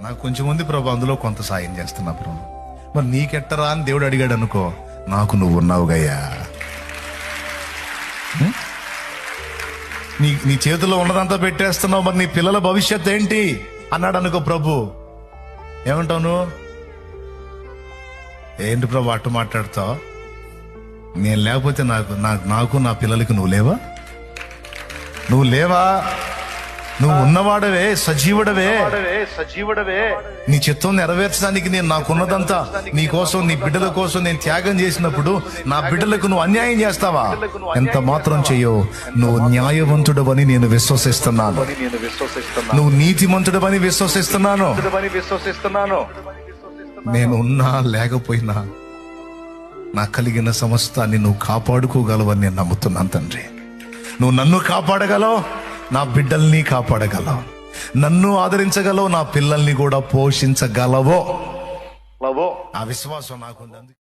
నాకు కొంచెం ఉంది ప్రభు, అందులో కొంత సాయం చేస్తున్నా ప్రభు. మరి నీకెట్టరా అని దేవుడు అడిగాడు అనుకో, నాకు నువ్వు ఉన్నావుగయ్యా. నీ చేతిలో ఉన్నదంతా పెట్టేస్తున్నావు, మరి నీ పిల్లల భవిష్యత్ ఏంటి అన్నాడు అనుకో ప్రభు, ఏమంటావు నువ్వు? ఏంటి ప్రభు అట్టు మాట్లాడతావు? నేను లేకపోతే నాకు నా పిల్లలకి నువ్వు లేవా? నువ్వు లేవా? నువ్వు ఉన్నవాడవే, సజీవుడవే. నీ చిత్తం నెరవేర్చడానికి నేను నాకున్నదంతా నీ కోసం, నీ బిడ్డల కోసం నేను త్యాగం చేసినప్పుడు నా బిడ్డలకు నువ్వు అన్యాయం చేస్తావా? ఎంత మాత్రం చెయ్యవు. నువ్వు న్యాయవంతుడవని నేను విశ్వసిస్తున్నాను, నువ్వు నీతిమంతుడవని విశ్వసిస్తున్నాను. నేను ఉన్నా లేకపోయినా నాకు కలిగిన సమస్తాన్ని నువ్వు కాపాడుకోగలవని నేను నమ్ముతున్నాను తండ్రి. నువ్వు నన్ను కాపాడగలవు, నా బిడ్డల్ని కాపాడగలవు, నన్ను ఆదరించగలవు, నా పిల్లల్ని కూడా పోషించగలవో. ఆ విశ్వాసం నాకుంది.